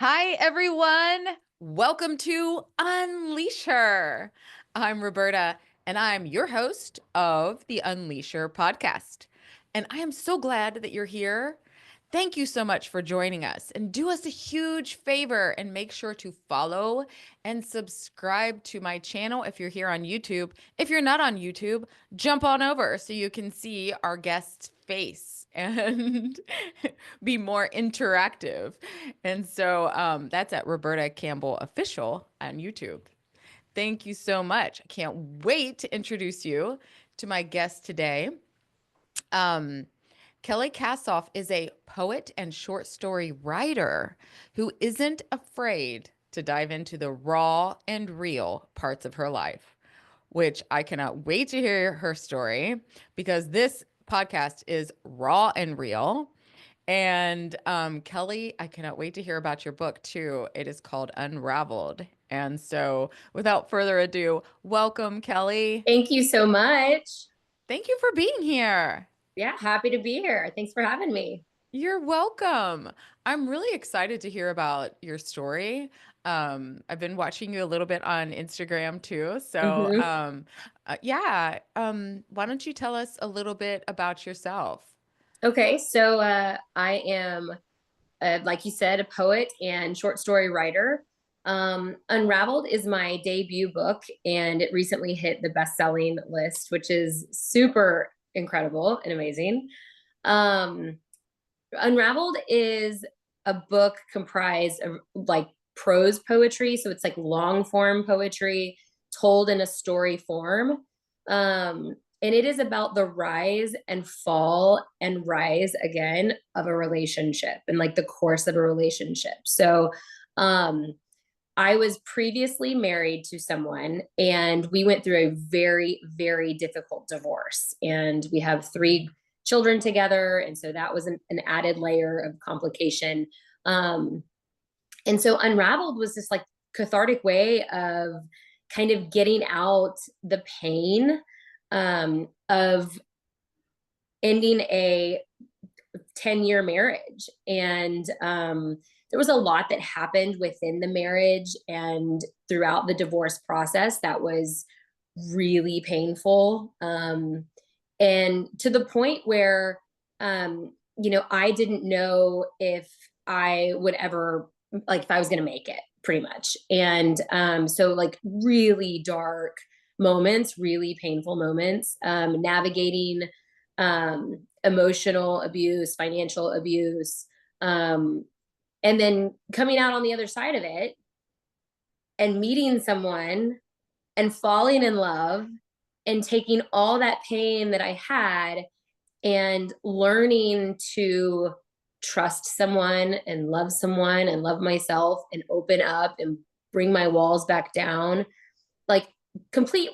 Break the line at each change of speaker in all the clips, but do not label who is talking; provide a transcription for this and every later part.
Hi, everyone. Welcome to Unleash Her. I'm Roberta, and I'm your host of the Unleash Her podcast. And I am so glad that you're here. Thank you so much for joining us. And do us a huge favor and make sure to follow and subscribe to my channel if you're here on YouTube. If you're not on YouTube, jump on over so you can see our guest's face and be more interactive. And so that's at Roberta Campbell Official on YouTube. Thank you so much. I can't wait to introduce you to my guest today. Um, Kelli Kassoff is a poet and short story writer who isn't afraid to dive into the raw and real parts of her life, which I cannot wait to hear her story because this podcast is raw and real. And Kelli, I cannot wait to hear about your book too. It is called Unraveled. And so, without further ado, welcome, Kelli.
Thank you so much.
Thank you for being here.
Yeah, happy to be here. Thanks for having me.
You're welcome. I'm really excited to hear about your story. I've been watching you a little bit on Instagram too. So,
hmm
yeah, why don't you tell us a little bit about yourself?
Okay, so I am, like you said, a poet and short story writer. Unraveled is my debut book, and it recently hit the best-selling list, which is super incredible and amazing. Um, Unraveled is a book comprised of like prose poetry, so it's like long form poetry told in a story form. And it is about the rise and fall and rise again of a relationship and like the course of a relationship. So, um, I was previously married to someone, and we went through a very, very difficult divorce. And we have three children together. And so that was an added layer of complication. Um, and so Unraveled was this like cathartic way of kind of getting out the pain of ending a 10-year marriage. And there was a lot that happened within the marriage and throughout the divorce process that was really painful. And to the point where, I didn't know if I would ever, like, if I was going to make it pretty much. And so, like, really dark moments, really painful moments, navigating emotional abuse, financial abuse, um, and then coming out on the other side of it and meeting someone and falling in love and taking all that pain that I had and learning to trust someone and love myself and open up and bring my walls back down, like complete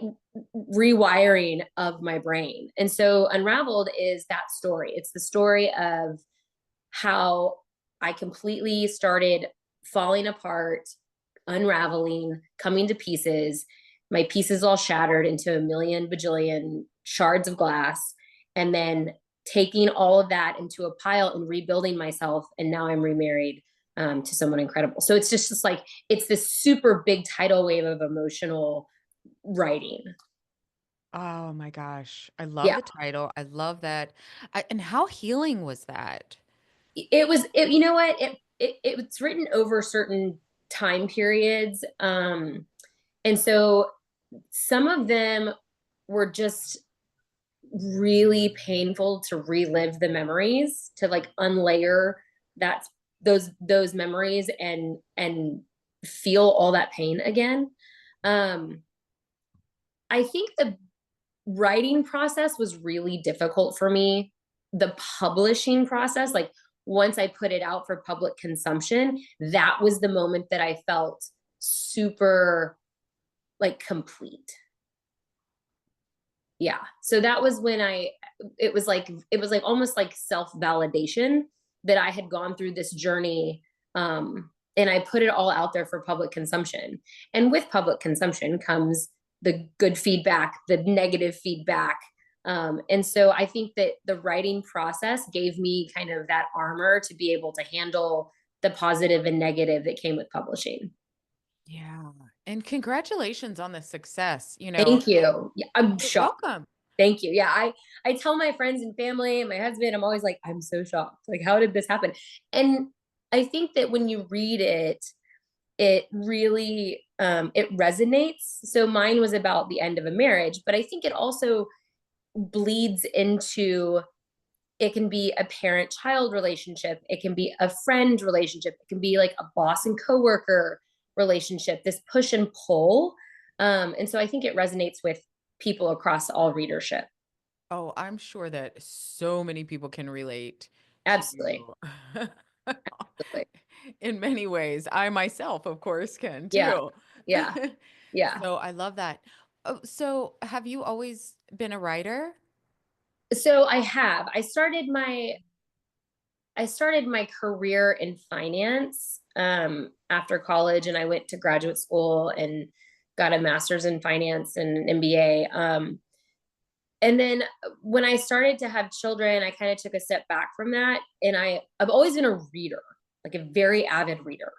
rewiring of my brain. And so Unraveled is that story. It's the story of how I completely started falling apart, unraveling, coming to pieces. My pieces all shattered into a million bajillion shards of glass, and then taking all of that into a pile and rebuilding myself. And now I'm remarried to someone incredible. So it's just like, it's this super big tidal wave of emotional writing.
Oh my gosh. I love
Yeah.
the title. I love that. And how healing was that?
You know what? It's written over certain time periods. And so some of them were just really painful to relive the memories, to like unlayer that those memories and feel all that pain again. Um, I think the writing process was really difficult for me. The publishing process, like once I put it out for public consumption, that was the moment that I felt super like complete. Yeah. So that was when it was like almost like self-validation that I had gone through this journey, and I put it all out there for public consumption. And with public consumption comes the good feedback, the negative feedback. And so I think that the writing process gave me kind of that armor to be able to handle the positive and negative that came with publishing.
Yeah. And congratulations on the success.
Thank you. Yeah, I'm
You're
shocked.
welcome.
Thank you. Yeah, I tell my friends and family and my husband, I'm always like, I'm so shocked. Like, how did this happen? And I think that when you read it, it really it resonates. So mine was about the end of a marriage, but I think it also bleeds into, it can be a parent child relationship, it can be a friend relationship, it can be like a boss and coworker relationship, this push and pull. And so I think it resonates with people across all readership.
Oh, I'm sure that so many people can relate to
Absolutely.
you
Absolutely.
in many ways. I myself, of course, can
Yeah.
too.
Yeah. Yeah.
So I love that. Oh, so have you always been a writer?
So I started my career in finance after college, and I went to graduate school and got a master's in finance and an MBA. And then when I started to have children, I kind of took a step back from that. And I've always been a reader, like a very avid reader.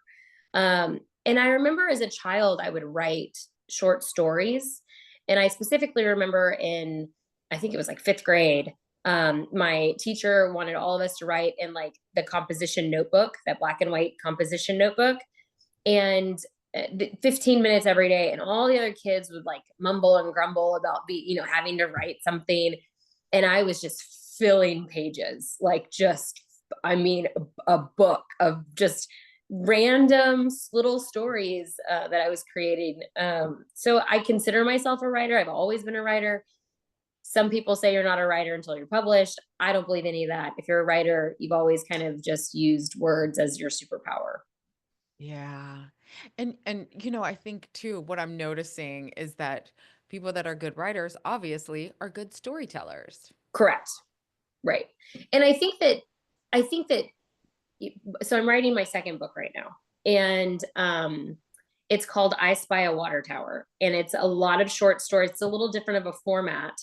And I remember as a child, I would write short stories. And I specifically remember in, I think it was like fifth grade, my teacher wanted all of us to write in like the composition notebook, that black and white composition notebook. And 15 minutes every day, and all the other kids would like mumble and grumble about having to write something, and I was just filling pages, like just, I mean, a book of just random little stories that I was creating. So I consider myself a writer. I've always been a writer. Some people say you're not a writer until you're published. I don't believe any of that. If you're a writer, you've always kind of just used words as your superpower.
Yeah. And I think too what I'm noticing is that people that are good writers obviously are good storytellers.
Correct. Right. And I think that so I'm writing my second book right now. And it's called I Spy a Water Tower. And it's a lot of short stories. It's a little different of a format.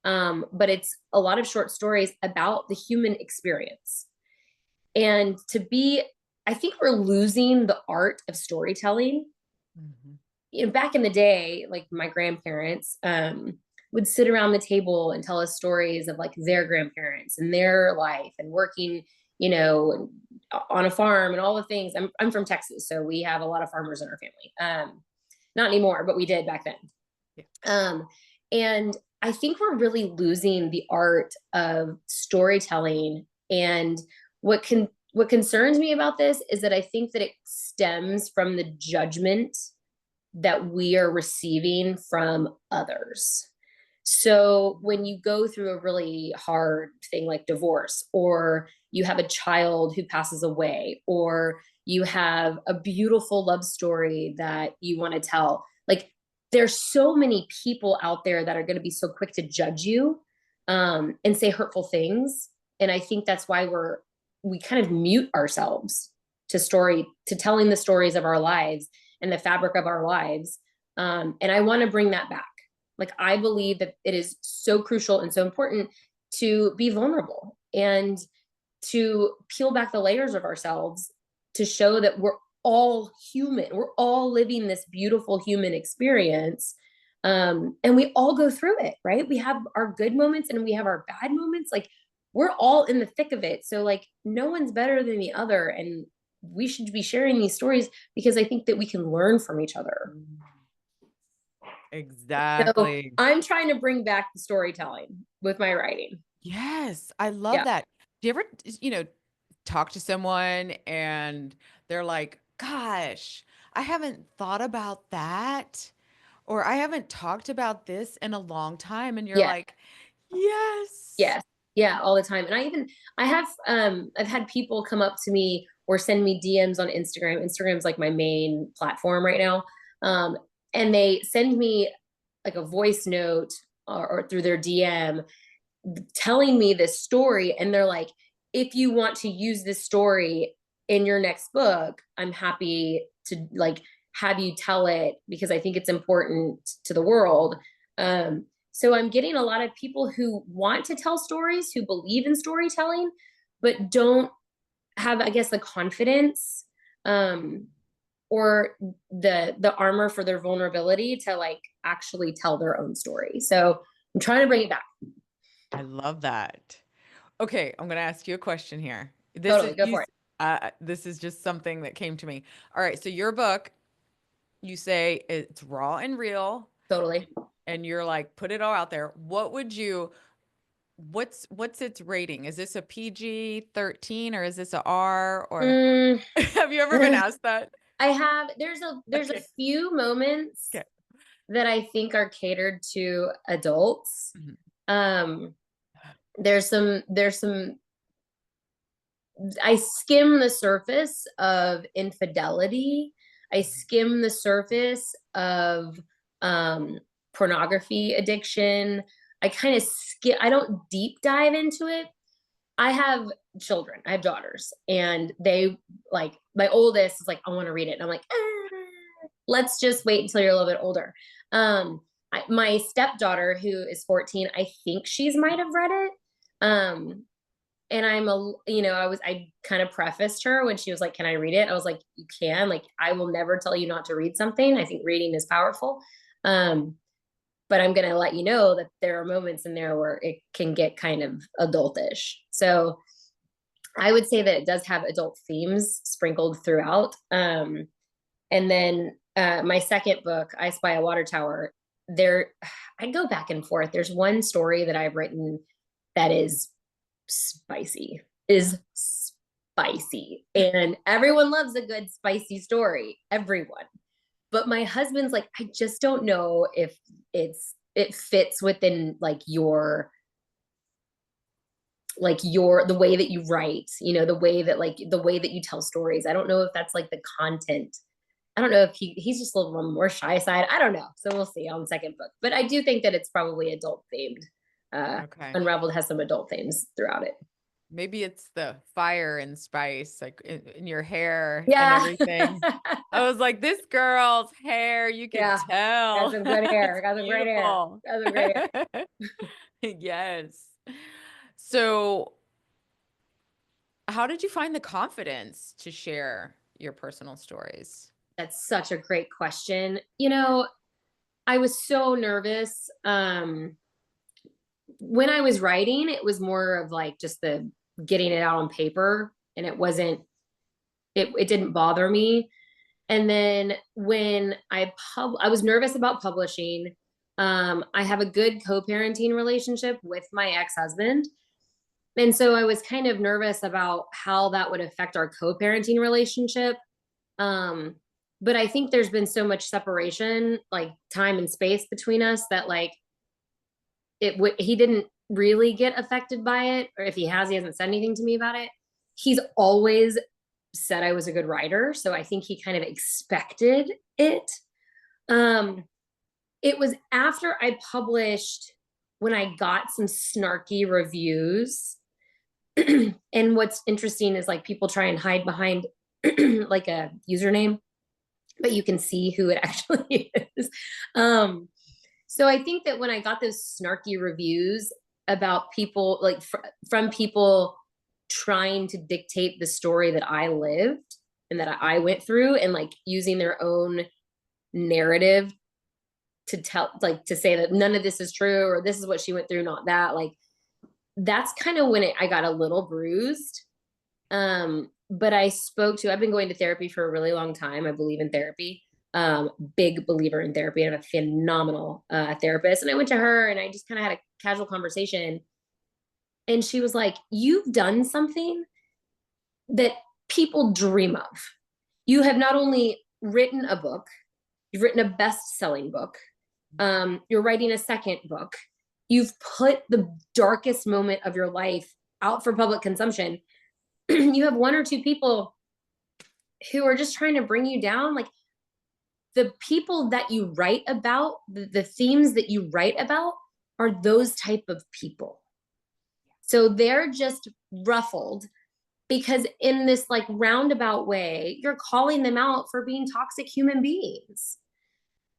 But it's a lot of short stories about the human experience. And I think we're losing the art of storytelling.
Mhm.
Back in the day, like my grandparents would sit around the table and tell us stories of like their grandparents and their life and working, on a farm and all the things. I'm from Texas, so we have a lot of farmers in our family. Not anymore, but we did back then.
Yeah.
And I think we're really losing the art of storytelling. And what concerns me about this is that I think that it stems from the judgment that we are receiving from others. So when you go through a really hard thing like divorce, or you have a child who passes away, or you have a beautiful love story that you want to tell, like there's so many people out there that are going to be so quick to judge you and say hurtful things. And I think that's why we kind of mute ourselves to telling the stories of our lives and the fabric of our lives. And I want to bring that back. Like, I believe that it is so crucial and so important to be vulnerable and to peel back the layers of ourselves to show that we're all human. We're all living this beautiful human experience. And we all go through it, right? We have our good moments and we have our bad moments. Like, we're all in the thick of it. So, like, no one's better than the other. And we should be sharing these stories because I think that we can learn from each other. So
Exactly.
I'm trying to bring back the storytelling with my writing.
Yes, I love
Yeah.
that. Do you ever, talk to someone and they're like, "Gosh, I haven't thought about that," or "I haven't talked about this in a long time," and you're
Yeah.
like, "Yes."
Yes. Yeah. All the time. And I've had people come up to me or send me DMs on Instagram. Instagram's like my main platform right now. Um, and they send me like a voice note or through their DM telling me this story, and they're like, if you want to use this story in your next book, I'm happy to like have you tell it because I think it's important to the world. So I'm getting a lot of people who want to tell stories, who believe in storytelling, but don't have, I guess, the confidence, um, or the armor for their vulnerability to like actually tell their own story. So I'm trying to bring it back.
I love that. Okay, I'm gonna ask you a question here.
Totally, go for it.
This is just something that came to me. All right, so your book, you say it's raw and real,
Totally.
and you're like, put it all out there. What's its rating? Is this a PG-13 or is this a R or
Mm,
have you ever been asked that?
I have. There's a
Okay.
few moments
Okay.
that I think are catered to adults.
Mhm.
Um, there's some I skim the surface of infidelity. I skim the surface of um, pornography addiction. I kind of skip, I don't deep dive into it. I have children, I have daughters, and they like, my oldest is like, I want to read it. And I'm like, let's just wait until you're a little bit older. My stepdaughter, who is 14, I think she's might have read it. Um, and I kind of prefaced her when she was like, can I read it? I was like, you can. Like, I will never tell you not to read something. I think reading is powerful. um but I'm going to let you know that there are moments in there where it can get kind of adultish. So I would say that it does have adult themes sprinkled throughout. And then my second book, I Spy a Water Tower, there I go back and forth. There's one story that I've written that spicy is spicy, and everyone loves a good spicy story, everyone. But my husband's like, I just don't know if it fits within your the way that you write, the way that you tell stories. I don't know if that's like the content. I don't know if he's just a little on the more shy side. I don't know. So we'll see on the second book. But I do think that it's probably adult themed.
Okay.
Unraveled has some adult themes throughout it.
Maybe it's the fire and spice, like in your hair and
Yeah.
everything. I was like, this girl's hair, you could
Yeah. Got
tell.
some good hair.
It's
Got some great hair.
beautiful.
Got some great hair.
Yes. So, how did you find the confidence to share your personal stories?
That's such a great question. I was so nervous. When I was writing, it was more of like just the getting it out on paper, and it didn't bother me. And then when I was nervous about publishing. I have a good co-parenting relationship with my ex-husband. And so I was kind of nervous about how that would affect our co-parenting relationship. Um, but I think there's been so much separation, like time and space between us, that like he didn't really get affected by it, or if he has, he hasn't said anything to me about it. He's always said I was a good writer, so I think he kind of expected it. Um, it was after I published when I got some snarky reviews. And what's interesting is like people try and hide behind like a username, but you can see who it actually is. Um, so I think that when I got those snarky reviews about people, like from people trying to dictate the story that I lived and that I went through, and like using their own narrative to tell, like to say that none of this is true, or this is what she went through, not that, like that's kind of when I got a little bruised. But I've been going to therapy for a really long time. I believe in therapy. Big believer in therapy. I have a phenomenal therapist. And I went to her and I just kind of had a casual conversation. And she was like, you've done something that people dream of. You have not only written a book, you've written a best-selling book. You're writing a second book. You've put the darkest moment of your life out for public consumption. You have one or two people who are just trying to bring you down. Like the people that you write about, the themes that you write about are those type of people. So they're just ruffled because in this like roundabout way, you're calling them out for being toxic human beings.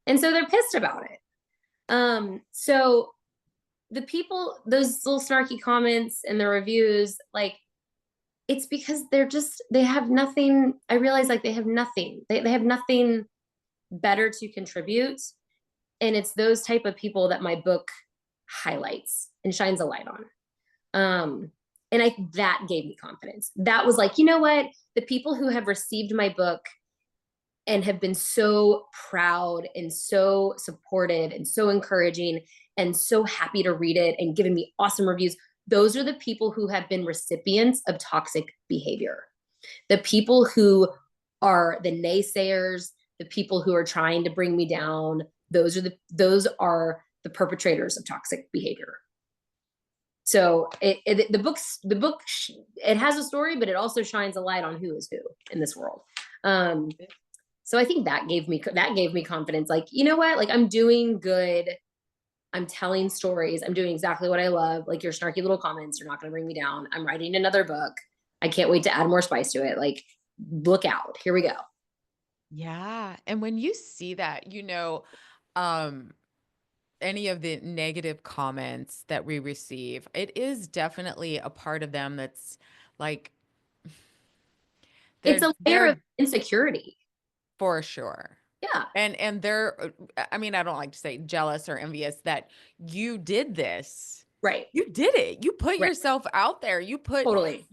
And so they're pissed about it. So the people, those little snarky comments and the reviews, like it's because they have nothing. I realize like they have nothing. They have nothing better to contribute. And it's those type of people that my book highlights and shines a light on. And that gave me confidence. That was like, you know what? The people who have received my book and have been so proud and so supportive and so encouraging and so happy to read it and giving me awesome reviews, those are the people who have been recipients of toxic behavior. The people who are the naysayers, the people who are trying to bring me down, those are the perpetrators of toxic behavior. So the book, it has a story, but it also shines a light on who is who in this world. So I think that gave me confidence. Like, you know what? Like, I'm doing good. I'm telling stories. I'm doing exactly what I love. Like, your snarky little comments are not going to bring me down. I'm writing another book. I can't wait to add more spice to it. Like, look out. Here we go.
Yeah. And when you see that, um, any of the negative comments that we receive, it is definitely a part of them that's like
It's
they're
a layer of
they're
insecurity.
for sure.
Yeah.
And they're I mean, I don't like to say jealous or envious that you did this.
Right.
You did it. You put
Right.
yourself out there.
Totally.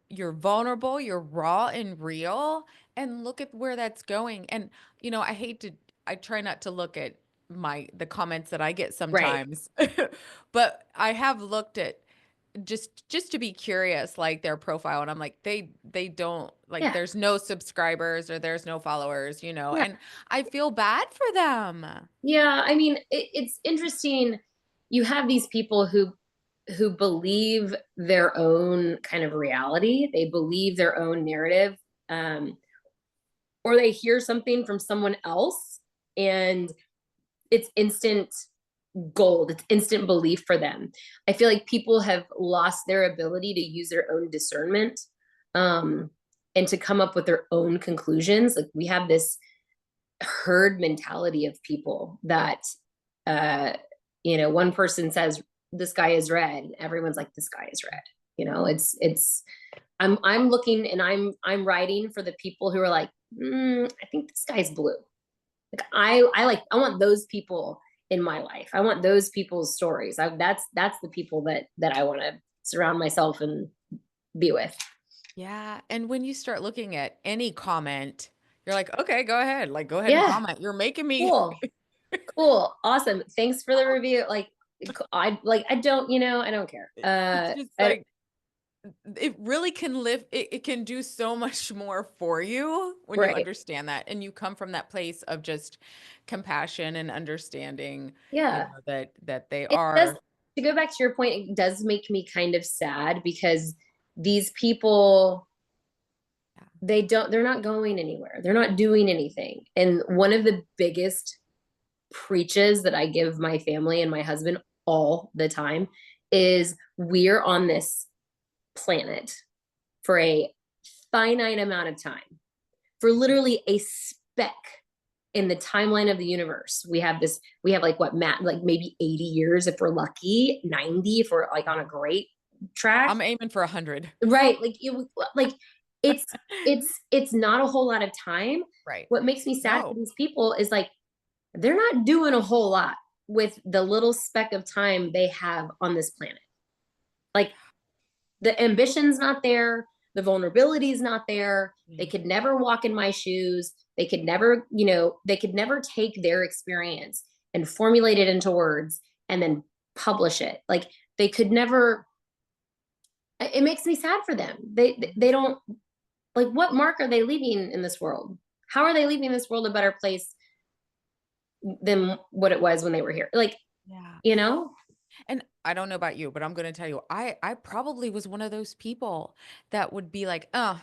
You're vulnerable, you're raw and real, and look at where that's going. And I try not to look at the comments that I get
Right.
sometimes. But I have looked at just to be curious, like their profile, and I'm like, they don't like,
Yeah.
there's no subscribers or there's no followers,
Yeah.
and I feel bad for them.
Yeah. I mean, it's interesting. You have these people who believe their own kind of reality. They believe their own narrative, um, or they hear something from someone else, and it's instant gold. It's instant belief for them. I feel like people have lost their ability to use their own discernment, um, and to come up with their own conclusions. Like, we have this herd mentality of people that, uh, one person says the sky is red, and everyone's like, the sky is red. It's I'm looking, and I'm writing for the people who are like, I think the sky's blue. Like, I want those people in my life. I want those people's stories. That's the people that I want to surround myself and be with.
Yeah, and when you start looking at any comment, you're like, okay, go ahead, like, go ahead and
Yeah,
comment. You're making me.
cool, cool, awesome. Thanks for the review. I don't, I don't care.
It's just like it really can live, it can do so much more for you when you
Right.
understand that, and you come from that place of just compassion and understanding,
Yeah.
that they
It does,
are.
to go back to your point, it does make me kind of sad because these people, they're not going anywhere. They're not doing anything. And one of the biggest preaches that I give my family and my husband all the time is, we're on this planet for a finite amount of time, for literally a speck in the timeline of the universe. We have like, what, Matt, like maybe 80 years if we're lucky, 90 if we're like on a great track.
I'm aiming for 100.
Right. Like it's it's not a whole lot of time.
Right.
What makes me sad for
No.
these people is like, they're not doing a whole lot with the little speck of time they have on this planet. Like, the ambition's not there, the vulnerability is not there. They
Mm.
could never walk in my shoes. They could never take their experience and formulate it into words and then publish it. Like, they could never. It makes me sad for them. They don't, like, what mark are they leaving in this world? How are they leaving this world a better place than what it was when they were here? Like,
Yeah.
you know?
And I don't know about you, but I'm gonna tell you, I probably was one of those people that would be like, "Oh,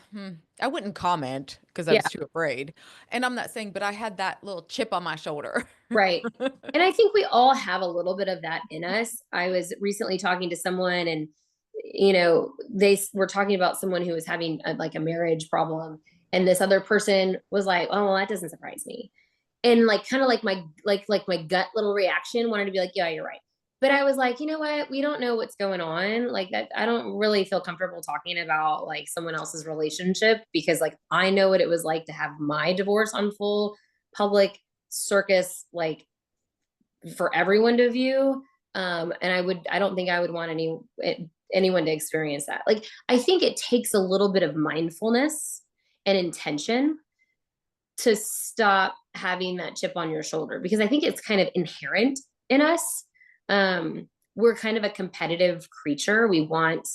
I wouldn't comment because I
Yeah,
was too afraid." And I'm not saying, but I had that little chip on my shoulder.
right. And I think we all have a little bit of that in us. I was recently talking to someone, and they were talking about someone who was having like a marriage problem, and this other person was like, "Oh, well, that doesn't surprise me." And like, kind of like my gut little reaction wanted to be like, "Yeah, you're right." but I was like, you know what? We don't know what's going on. Like that, I don't really feel comfortable talking about like someone else's relationship because like I know what it was like to have my divorce on full public circus, like for everyone to view. And I don't think I would want anyone to experience that. Like, I think it takes a little bit of mindfulness and intention to stop having that chip on your shoulder because I think it's kind of inherent in us. We're kind of a competitive creature. We want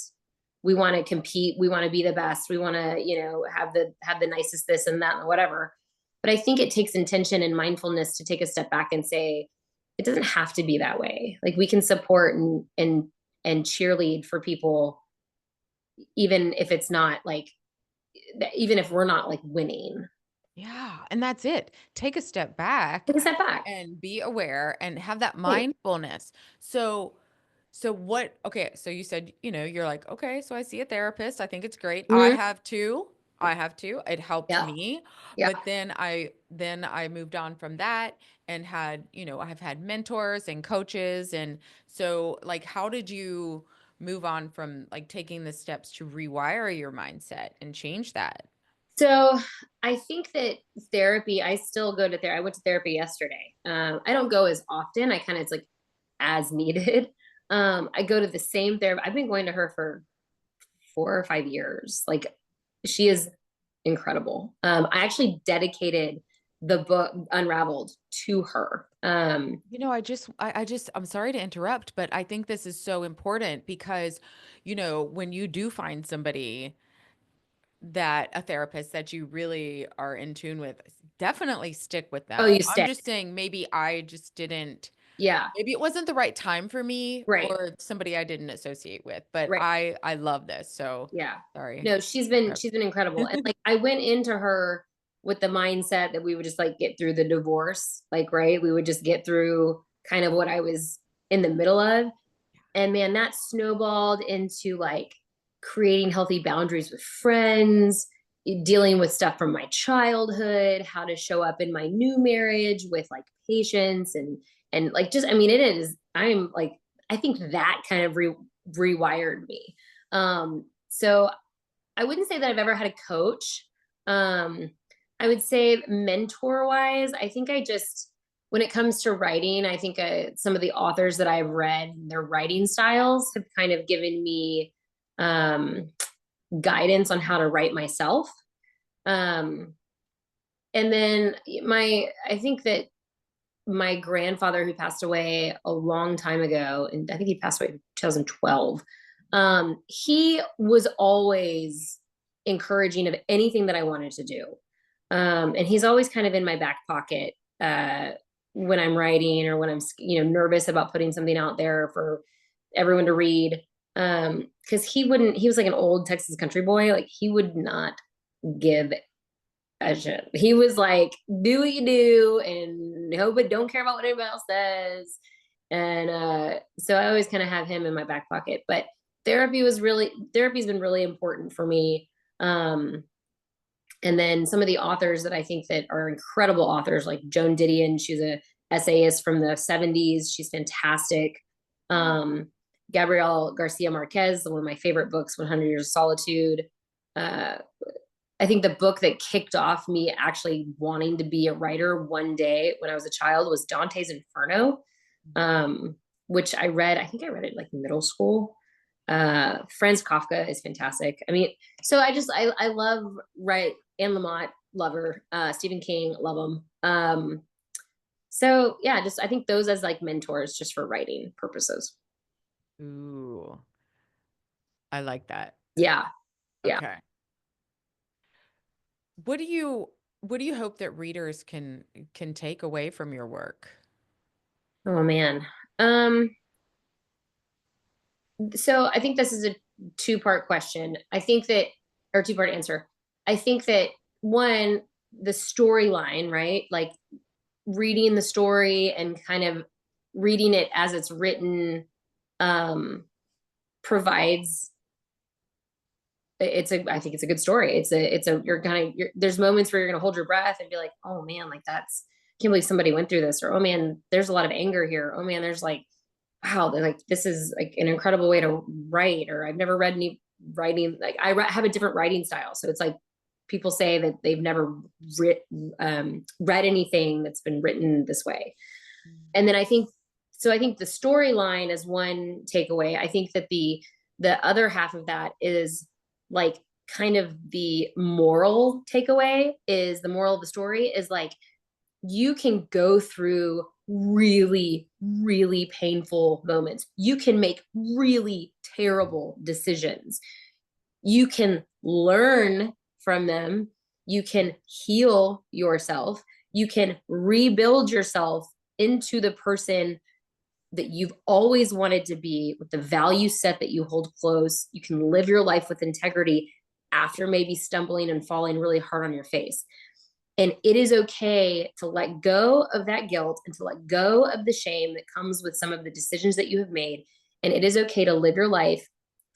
to compete. We want to be the best. We want to, have the nicest this and that and whatever. But I think it takes intention and mindfulness to take a step back and say, it doesn't have to be that way. Like we can support and cheerlead for people, even if it's not like, even if we're not like winning.
Yeah, and that's it. Take a step back
Take a step back.
and be aware and have that
Right.
mindfulness. So what okay, so you said, you're like, "Okay, so I see a therapist. I think it's great." I
Mhm.
have too. I have too. It helped
Yeah.
me.
Yeah.
But then I moved on from that and I've had mentors and coaches, and so like how did you move on from like taking the steps to rewire your mindset and change that?
So I think that therapy, I still go to therapy. I went to therapy yesterday. I don't go as often. I kind of, it's like as needed. I go to the same therapy. I've been going to her for 4 or 5 years. Like she is incredible. I actually dedicated the book Unraveled to her.
I'm sorry to interrupt, but I think this is so important because, when you do find somebody that a therapist that you really are in tune with, definitely stick with
Oh,
them.
you
I'm
stay.
just saying maybe I just didn't,
Yeah.
maybe it wasn't the right time for me
Right.
or somebody I didn't associate with, but
Right.
I love this. So
Yeah.
sorry.
No, she's been incredible. And like I went into her with the mindset that we would just like get through the divorce, like right? We would just get through kind of what I was in the middle of. And man, that snowballed into like creating healthy boundaries with friends, dealing with stuff from my childhood, how to show up in my new marriage with like patience and like just I mean it is I'm like I think that kind of rewired me. So I wouldn't say that I've ever had a coach. Um, I would say mentor wise, I think I just, when it comes to writing, I think some of the authors that I've read, their writing styles have kind of given me um, guidance on how to write myself. Um, and then I think that my grandfather who passed away a long time ago, and I think he passed away in 2012. He was always encouraging of anything that I wanted to do. And he's always kind of in my back pocket when I'm writing or when I'm, nervous about putting something out there for everyone to read. Cause he was like an old Texas country boy. Like he would not give a shit. He was like, do what you do and hope it don't care about what anybody else says. And so I always kind of have him in my back pocket. But therapy's been really important for me. And then some of the authors that I think that are incredible authors, like Joan Didion, she's a essayist from the 70s. She's fantastic. Um, Gabrielle Garcia Marquez, one of my favorite books, 100 Years of Solitude. Uh, I think the book that kicked off me actually wanting to be a writer one day when I was a child was Dante's Inferno, um, which I think I read it like middle school. Franz Kafka is fantastic. I mean, so I love right Anne Lamott, love her. Stephen King, love him. So yeah, just I think those as like mentors just for writing purposes.
Ooh, I like that.
Yeah, yeah.
Okay. What do you hope that readers can take away from your work?
Oh man. Um, so I think this is a two-part question. I think that, or two-part answer. I think that one, the storyline, right? Like reading the story and kind of reading it as it's written um provides I think it's a good story. You're kind of there's moments where you're gonna hold your breath and be like, oh man, like that's I can't believe somebody went through this, or oh man, there's a lot of anger here. Oh man, there's like wow, they're like, this is like an incredible way to write, or I've never read any writing. Like have a different writing style. So it's like people say that they've never read anything that's been written this way. And then I think the storyline is one takeaway. I think that the other half of that is like kind of the moral takeaway is the moral of the story is like you can go through really, really painful moments. You can make really terrible decisions. You can learn from them. You can heal yourself. You can rebuild yourself into the person that you've always wanted to be with the value set that you hold close. You can live your life with integrity after maybe stumbling and falling really hard on your face. And it is okay to let go of that guilt and to let go of the shame that comes with some of the decisions that you have made. And it is okay to live your life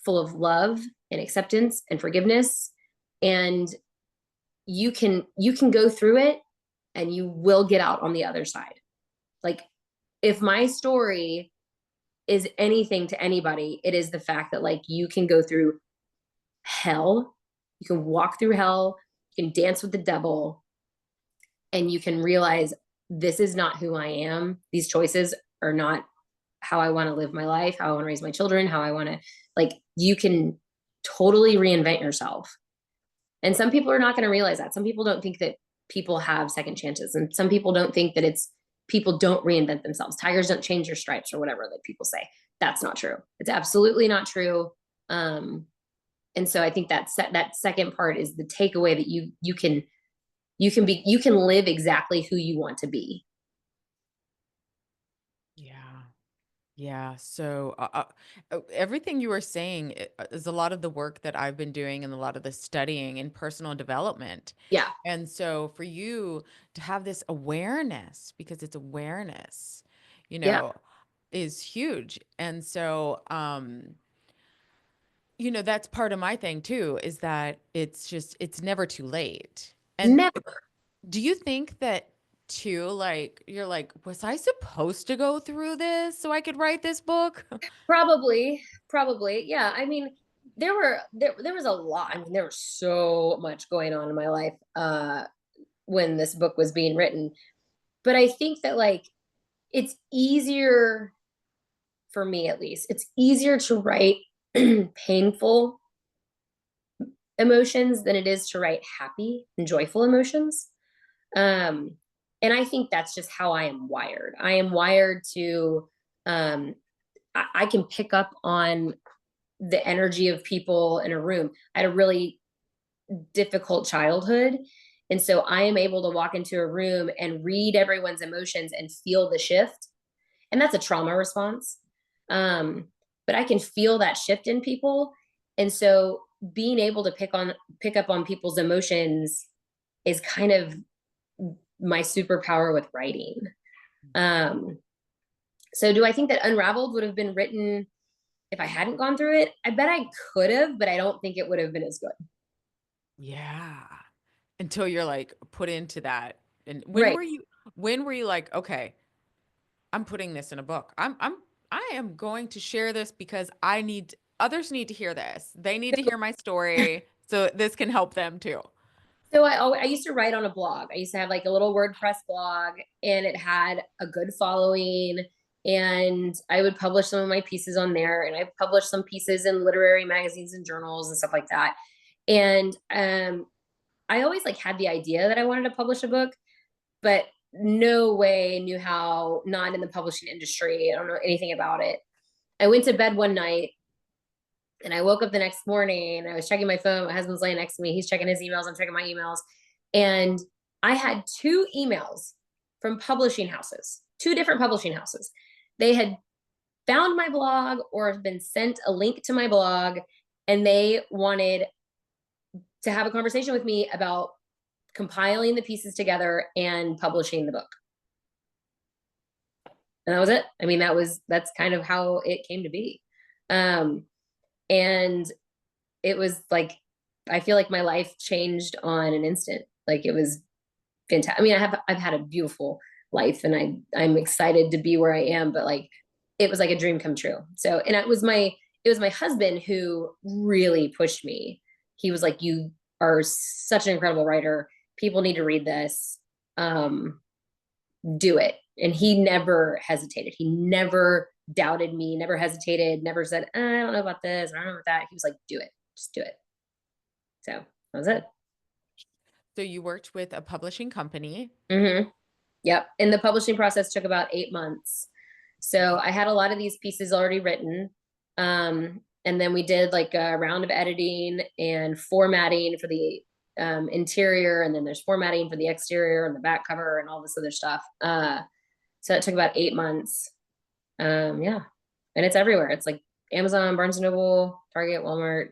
full of love and acceptance and forgiveness. And you can go through it and you will get out on the other side. Like if my story is anything to anybody, it is the fact that like you can go through hell, you can walk through hell, you can dance with the devil, and you can realize this is not who I am. These choices are not how I want to live my life, how I want to raise my children, how I want to, like, you can totally reinvent yourself. And some people are not going to realize that. Some people don't think that people have second chances. And some people don't think that it's people don't reinvent themselves. Tigers don't change their stripes or whatever that people say. That's not true. It's absolutely not true. And so I think that second part is the takeaway that you can live exactly who you want to be.
Yeah. Yeah. So everything you were saying is a lot of the work that I've been doing and a lot of the studying and personal development.
Yeah.
And so for you to have this awareness, because it's awareness, you
Yeah.
know, is huge. And so, that's part of my thing too, is that it's never too late. And
Never.
do you think that too, like, you're like, was I supposed to go through this so I could write this book?
Probably. Yeah. I mean, there was a lot. I mean, there was so much going on in my life when this book was being written. But I think that like it's easier for me at least. It's easier to write painful emotions than it is to write happy and joyful emotions. Um, and I think that's just how I am wired. I am wired to, I can pick up on the energy of people in a room. I had a really difficult childhood. And so I am able to walk into a room and read everyone's emotions and feel the shift. And that's a trauma response. Um, but I can feel that shift in people. And so being able to pick up on people's emotions is kind of my superpower with writing. Um, so do I think that Unraveled would have been written if I hadn't gone through it? I bet I could have, but I don't think it would have been as good.
Yeah. Until you're like put into that. And
Right.
when were you like, okay, I'm putting this in a book. I am going to share this because others need to hear this. They need to hear my story so this can help them too.
So I used to write on a blog. I used to have like a little WordPress blog, and it had a good following. And I would publish some of my pieces on there, and I published some pieces in literary magazines and journals and stuff like that. And I always like had the idea that I wanted to publish a book, but no way knew how. Not in the publishing industry. I don't know anything about it. I went to bed one night and I woke up the next morning and I was checking my phone. My husband's laying next to me. He's checking his emails. I'm checking my emails. And I had two emails from publishing houses, two different publishing houses. They had found my blog or been sent a link to my blog, and they wanted to have a conversation with me about compiling the pieces together and publishing the book. And that was it. I mean, that's kind of how it came to be. Um, and it was like I feel like my life changed on an instant. Like it was fantastic. I mean, I've had a beautiful life, and I'm excited to be where I am, but like it was like a dream come true. So, and it was my husband who really pushed me. He was like, you are such an incredible writer. People need to read this. Do it. And he never hesitated. He never doubted me, never hesitated, never said, I don't know about this, or I don't know about that. He was like, do it, just do it. So that was it.
So you worked with a publishing company.
Mm-hmm. Yep. And the publishing process took about 8 months. So I had a lot of these pieces already written. And then we did like a round of editing and formatting for the interior. And then there's formatting for the exterior and the back cover and all this other stuff. So it took about 8 months. Yeah. And it's everywhere. It's like Amazon, Barnes and Noble, Target, Walmart.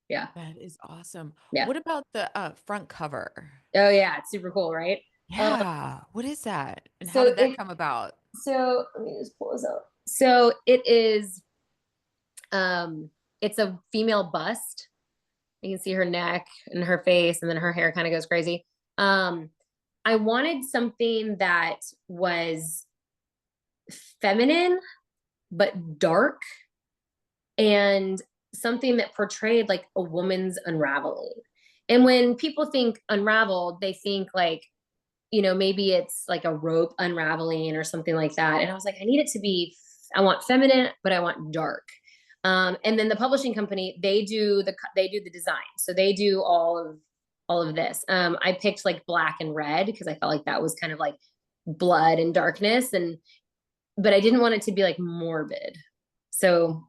Yeah.
That is awesome.
Yeah.
What about the front cover?
Oh yeah. It's super cool, right? Uh,
Yeah. What is that? And how
so
did that come about?
let me just pull this out. So it is it's a female bust. You can see her neck and her face, and then her hair kind of goes crazy. I wanted something that was feminine but dark, and something that portrayed like a woman's unraveling. And when people think unraveled, they think like, maybe it's like a rope unraveling or something like that. And I was like, I need it to be, I want feminine, but I want dark. And then the publishing company, they do the design. So they do all of this. I picked like black and red because I felt like that was kind of like blood and darkness. But I didn't want it to be like morbid. So,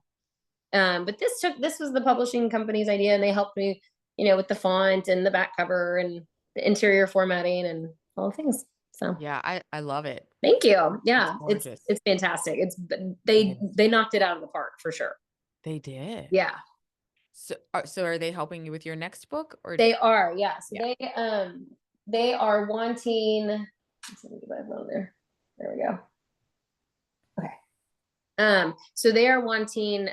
but this was the publishing company's idea, and they helped me, with the font and the back cover and the interior formatting and all the things. So
Yeah, I love it.
thank you.
It's
Yeah,
gorgeous.
it's fantastic.
It is.
They knocked it out of the park for sure.
They did.
Yeah,
So are they helping you with your next book or
they are. Yeah, so
yeah.
they are wanting. Let's see, let me get my phone there. There we go. Okay. So they are wanting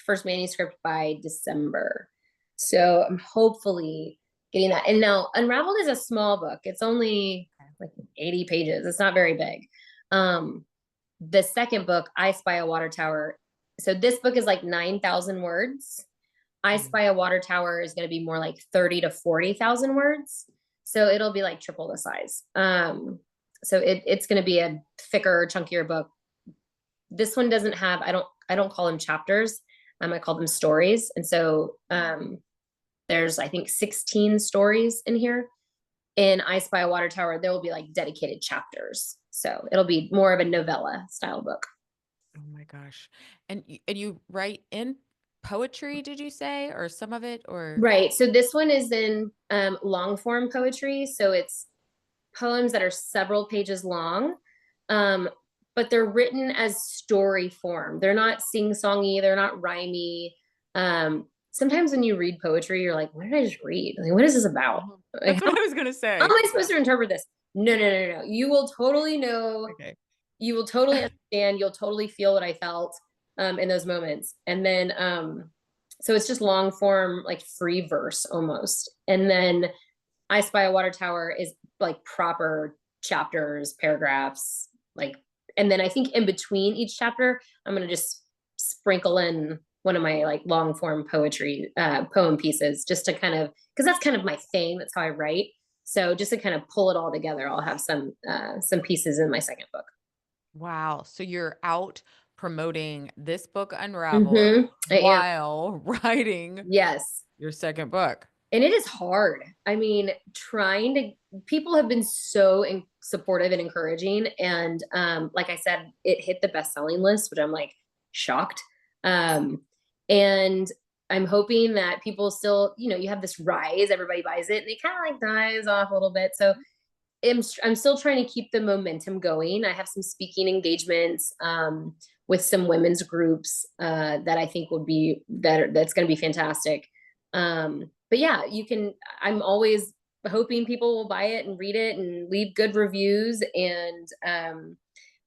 first manuscript by December. So I'm hopefully getting that. And now Unraveled is a small book. It's only like 80 pages. It's not very big. The second book, I Spy a Water Tower. So this book is like 9,000 words. I Spy a Water Tower is going to be more like 30 to 40,000 words. So it'll be like triple the size. So it's going to be a thicker, chunkier book. This one doesn't have, I don't call them chapters. I call them stories. And so there's, I think, 16 stories in here. In I Spy a Water Tower, there will be like dedicated chapters. So it'll be more of a novella style book.
Oh my gosh. And you write in poetry, did you say, or some of it, or
Right. So this one is in long form poetry. So it's poems that are several pages long, but they're written as story form. They're not sing-songy. They're not rhymey. Sometimes when you read poetry, you're like, what did I just read? Like, what is this about? Like,
That's what I was gonna say.
how am I supposed to interpret this? No. You will totally know.
Okay.
You will totally understand. You'll totally feel what I felt in those moments. And then, so it's just long form, like free verse almost. And then I Spy a Water Tower is like proper chapters, paragraphs, like, and then I think in between each chapter, I'm going to just sprinkle in one of my like long form poetry, poem pieces just to kind of, cause that's kind of my thing. That's how I write. So just to kind of pull it all together, I'll have some pieces in my second book.
Wow. So you're out promoting this book, Unraveled,
Mm-hmm. I am.
while writing
Yes.
your second book.
And it is hard. I mean, people have been so supportive and encouraging. And like I said, it hit the best-selling list, which I'm like shocked. And I'm hoping that people still, you have this rise, everybody buys it, and it kind of like dies off a little bit. So I'm still trying to keep the momentum going. I have some speaking engagements with some women's groups that I think will be that's going to be fantastic. But yeah, I'm always hoping people will buy it and read it and leave good reviews and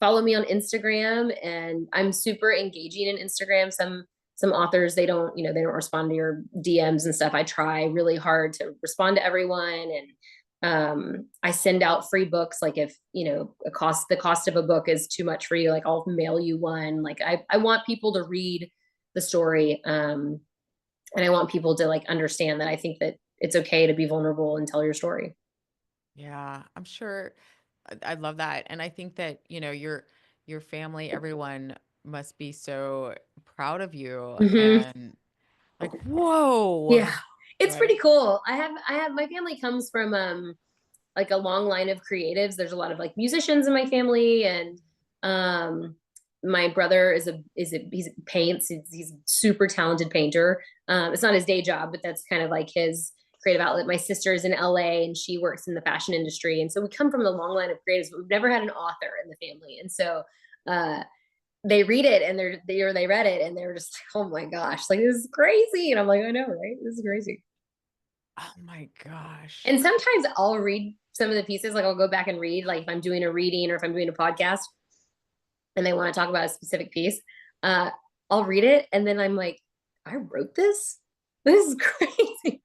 follow me on Instagram. And I'm super engaging in Instagram. Some authors, they don't respond to your DMs and stuff. I try really hard to respond to everyone, and I send out free books. Like if, the cost of a book is too much for you, like I'll mail you one. Like I want people to read the story. And I want people to like understand that I think that it's okay to be vulnerable and tell your story.
Yeah, I'm sure. I love that. And I think that, your family, everyone must be so proud of you
Hmm.
and like, whoa.
Yeah. It's
Right.
pretty cool. I have my family comes from like a long line of creatives. There's a lot of like musicians in my family, and um my brother he paints. He's a super talented painter. It's not his day job, but that's kind of like his creative outlet. My sister is in LA and she works in the fashion industry, and so we come from the long line of creatives, but we've never had an author in the family. And so uh they read it, and they read it and they were just like, oh my gosh, like this is crazy. And I'm like, I know, right? This is crazy.
Oh my gosh.
And sometimes I'll read some of the pieces, like I'll go back and read, like if I'm doing a reading or if I'm doing a podcast and they want to talk about a specific piece, uh, I'll read it and then I'm like, I wrote this? This is crazy.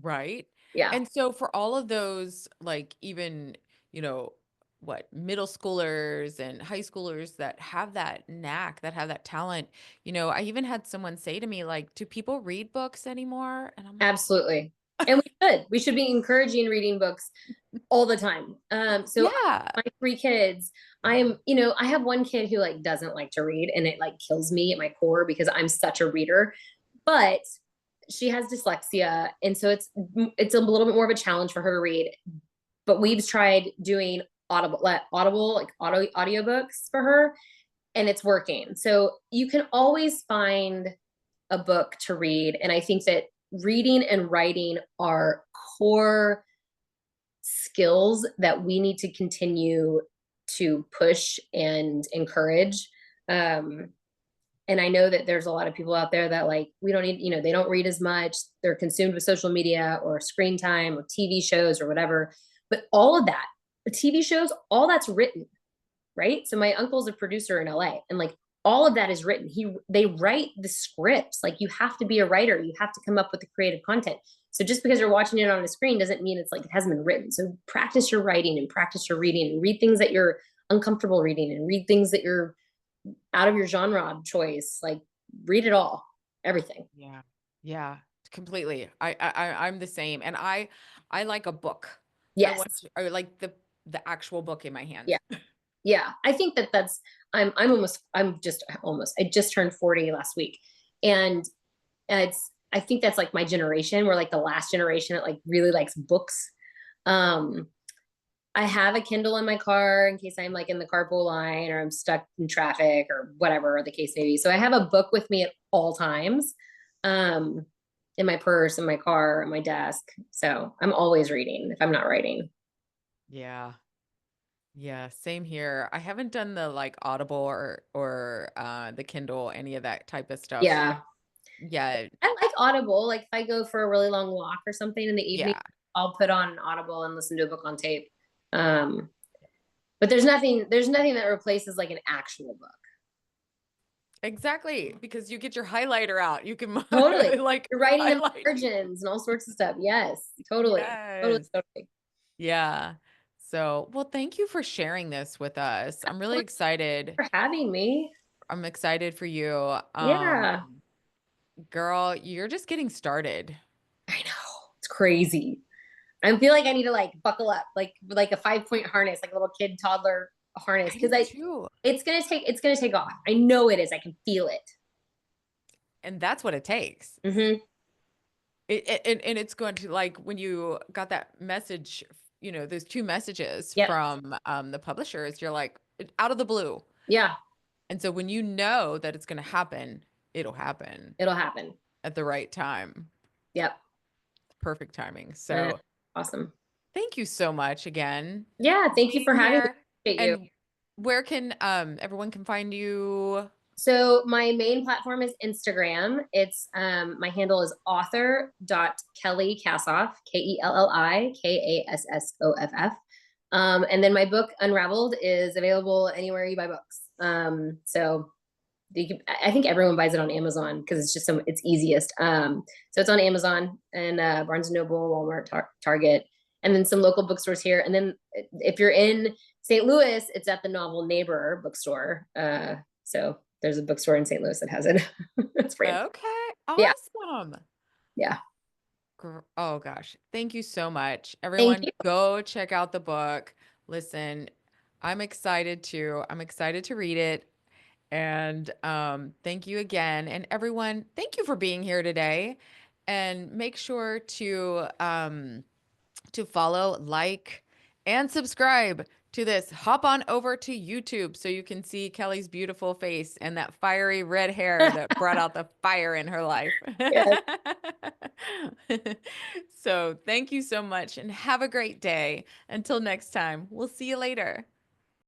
Right.
Yeah,
And so for all of those, like even, you know, what middle schoolers and high schoolers that have that knack, that have that talent, I even had someone say to me, like, do people read books anymore? And I'm like,
absolutely. And we should be encouraging reading books all the time. So
yeah.
my three kids, I have one kid who like doesn't like to read, and it like kills me at my core because I'm such a reader. But she has dyslexia, and so it's a little bit more of a challenge for her to read. But we've tried doing audible like audiobooks for her, and it's working. So you can always find a book to read, and I think that reading and writing are core skills that we need to continue to push and encourage. Um, and I know that there's a lot of people out there that like, we don't need, they don't read as much. They're consumed with social media or screen time or TV shows or whatever. But all of that, the TV shows, all that's written, right? So my uncle's a producer in LA, and like all of that is written. They write the scripts. Like you have to be a writer. You have to come up with the creative content. So just because you're watching it on a screen doesn't mean it's like it hasn't been written. So practice your writing and practice your reading and read things that you're uncomfortable reading and read things that you're out of your genre of choice. Like read it all, everything.
Yeah. Yeah. Completely. I'm the same. And I like a book.
Yes.
I like the actual book in my
Yeah.
hands.
Yeah. I think that that's I just turned 40 last week. And I think that's like my generation. We're like the last generation that like really likes books. Um, I have a Kindle in my car in case I'm like in the carpool line or I'm stuck in traffic or whatever the case may be. So I have a book with me at all times, um, in my purse, in my car, on my desk. So I'm always reading if I'm not writing.
Yeah. Yeah, same here. I haven't done the like Audible or the Kindle, any of that type of stuff
Yeah.
yet.
I like Audible. Like if I go for a really long walk or something in the evening,
Yeah,
I'll put on Audible and listen to a book on tape. Um, but there's nothing that replaces like an actual book.
exactly. Because you get your highlighter out. You can
Totally.
like
You're writing in
highlight.
margins and all sorts of stuff. Yes, totally. Totally,
Yes.
totally.
Yeah. So, well, thank you for sharing this with us. I'm really
Thanks
excited.
for having me.
I'm excited for you.
Yeah.
Girl, you're just getting started.
I know. It's crazy. I feel like I need to like buckle up, like a 5 point harness, like a little kid toddler harness.
I do
Cause I
too.
it's gonna take off. I know it is. I can feel it.
And that's what it takes.
Mm-hmm.
And it's going to like when you got that message, those two messages
Yep.
from the publishers, you're like out of the blue.
Yeah.
And so when you know that it's going to happen, it'll happen
It'll happen.
at the right time.
Yep.
Perfect timing.
Uh,
So
awesome.
thank you so much again
Yeah.
for
Thank you for
being
having me.
here.
Appreciate you.
And where can everyone can find you?
So my main platform is Instagram. It's my handle is author.Kelli Kassoff, KELLI KASSOFF. And then my book Unraveled is available anywhere you buy books. So I think everyone buys it on Amazon because it's just it's easiest. So it's on Amazon and Barnes and Noble, Walmart, Target, and then some local bookstores here. And then if you're in St. Louis, it's at the Novel Neighbor bookstore. So there's a bookstore in St. Louis that has it. That's brand.
Okay,
Yeah,
awesome.
yeah.
Oh gosh, thank you so much.
Thank
Everyone,
you.
go check out the book. Listen, I'm excited to read it. And thank you again. And everyone, thank you for being here today. And make sure to follow, like, and subscribe to this. Hop on over to YouTube so you can see Kelli's beautiful face and that fiery red hair that brought out the fire in her life.
Yes.
So, thank you so much and have a great day. Until next time, we'll see you later.